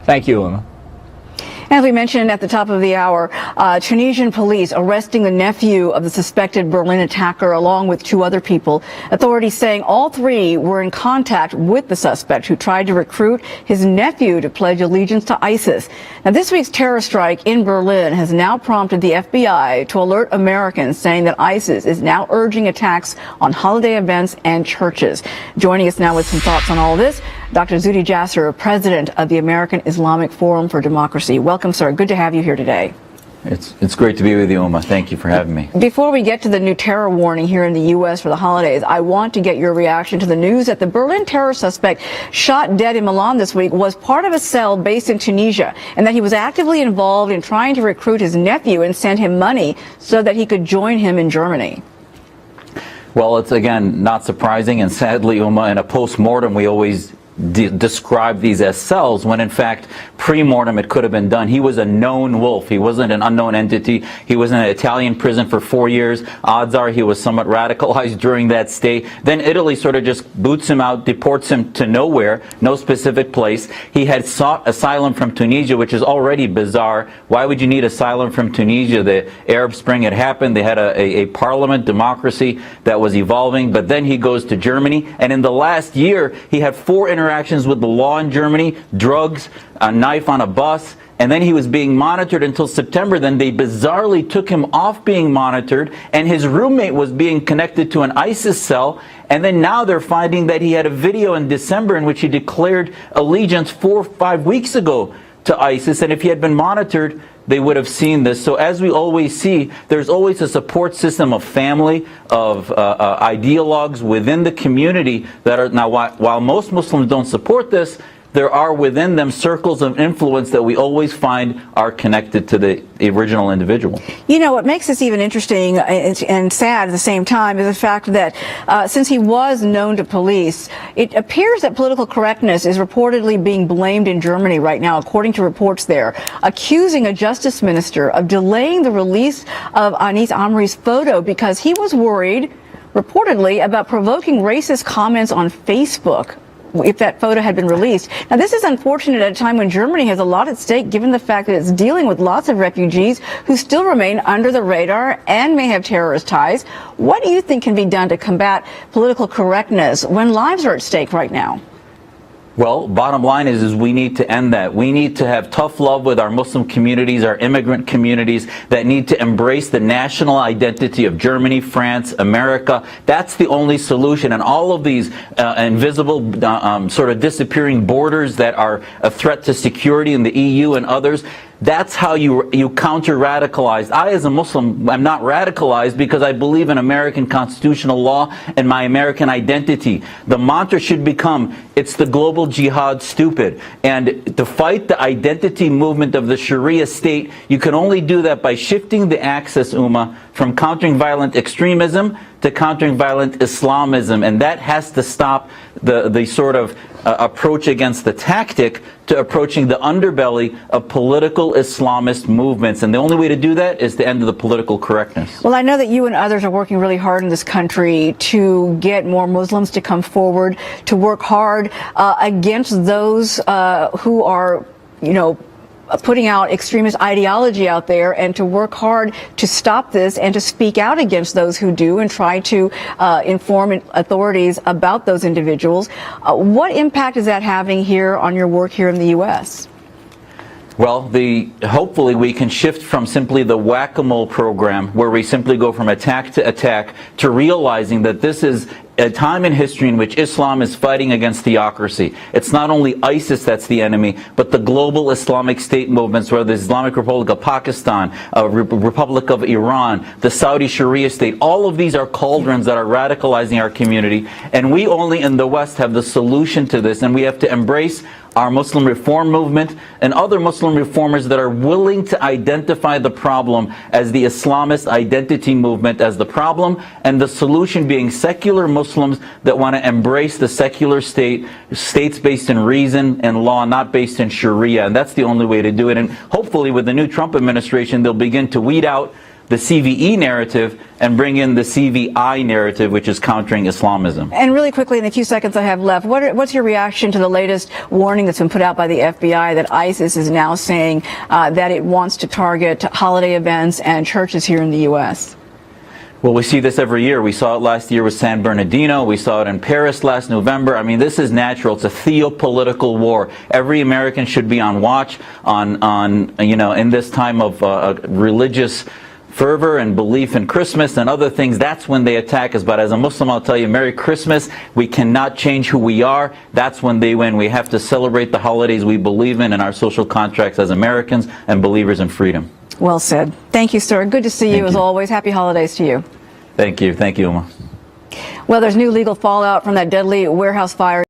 Thank you, Emma. As we mentioned at the top of the hour, Tunisian police arresting the nephew of the suspected Berlin attacker along with 2 other people. Authorities saying all 3 were in contact with the suspect who tried to recruit his nephew to pledge allegiance to ISIS. Now, this week's terror strike in Berlin has now prompted the FBI to alert Americans, saying that ISIS is now urging attacks on holiday events and churches. Joining us now with some thoughts on all this, Dr. Jasser, president of the American Islamic Forum for Democracy. Welcome, sir. Good to have you here today. It's great to be with you, Uma. Thank you for having me. Before we get to the new terror warning here in the U.S. for the holidays, I want to get your reaction to the news that the Berlin terror suspect shot dead in Milan this week was part of a cell based in Tunisia, and that he was actively involved in trying to recruit his nephew and send him money so that he could join him in Germany. Well, it's, again, not surprising, and sadly, Uma, in a post-mortem, we always describe these as cells, when in fact pre-mortem it could have been done. He was a known wolf. He wasn't an unknown entity. He was in an Italian prison for 4 years. Odds are he was somewhat radicalized during that stay. Then Italy sort of just boots him out, deports him to nowhere, no specific place. He had sought asylum from Tunisia, which is already bizarre. Why would you need asylum from Tunisia? The Arab Spring had happened. They had a parliament democracy that was evolving, but then he goes to Germany, and in the last year he had 4 interactions with the law in Germany, drugs, a knife on a bus, and then he was being monitored until September. Then they bizarrely took him off being monitored, and his roommate was being connected to an ISIS cell, and then now they're finding that he had a video in December in which he declared allegiance 4 or 5 weeks ago to ISIS, and if he had been monitored, they would have seen this. So as we always see, there's always a support system of family, of ideologues within the community that are, now while most Muslims don't support this, there are within them circles of influence that we always find are connected to the original individual. You know, what makes this even interesting and sad at the same time is the fact that since he was known to police, it appears that political correctness is reportedly being blamed in Germany right now, according to reports there, accusing a justice minister of delaying the release of Anis Amri's photo because he was worried, reportedly, about provoking racist comments on Facebook if that photo had been released. Now, this is unfortunate at a time when Germany has a lot at stake, given the fact that it's dealing with lots of refugees who still remain under the radar and may have terrorist ties. What do you think can be done to combat political correctness when lives are at stake right now? Well, bottom line is we need to end that. We need to have tough love with our Muslim communities, our immigrant communities that need to embrace the national identity of Germany, France, America. That's the only solution. And all of these invisible sort of disappearing borders that are a threat to security in the EU and others, that's how you counter radicalized. I, as a Muslim, am not radicalized because I believe in American constitutional law and my American identity. The mantra should become, it's the global jihad, stupid. And to fight the identity movement of the Sharia state, you can only do that by shifting the axis, Uma, from countering violent extremism to countering violent Islamism. And that has to stop the sort of approach against the tactic to approaching the underbelly of political Islamist movements. And the only way to do that is to end the political correctness. Well, I know that you and others are working really hard in this country to get more Muslims to come forward, to work hard against those who are, you know, putting out extremist ideology out there, and to work hard to stop this and to speak out against those who do and try to inform authorities about those individuals. What impact is that having here on your work here in the U.S.? Well, hopefully we can shift from simply the whack-a-mole program, where we simply go from attack to attack, to realizing that this is a time in history in which Islam is fighting against theocracy. It's not only ISIS that's the enemy, but the global Islamic State movements, whether the Islamic Republic of Pakistan, Republic of Iran, the Saudi Sharia state. All of these are cauldrons that are radicalizing our community, and we only in the West have the solution to this, and we have to embrace our Muslim reform movement and other Muslim reformers that are willing to identify the problem as the Islamist identity movement as the problem, and the solution being secular Muslims that want to embrace the secular state, states based in reason and law, not based in Sharia. And that's the only way to do it. And hopefully with the new Trump administration, they'll begin to weed out the CVE narrative and bring in the CVI narrative, which is countering Islamism. And really quickly, in the few seconds I have left, what's your reaction to the latest warning that's been put out by the FBI that ISIS is now saying that it wants to target holiday events and churches here in the U.S.? Well, we see this every year. We saw it last year with San Bernardino. We saw it in Paris last November. I mean, this is natural. It's a theopolitical war. Every American should be on watch in this time of religious fervor and belief in Christmas and other things. That's when they attack us. But as a Muslim, I'll tell you, Merry Christmas. We cannot change who we are. That's when they win. We have to celebrate the holidays we believe in and our social contracts as Americans and believers in freedom. Well said. Thank you, sir. Good to see you as always. Happy holidays to you. Thank you. Thank you, Uma. Well, there's new legal fallout from that deadly warehouse fire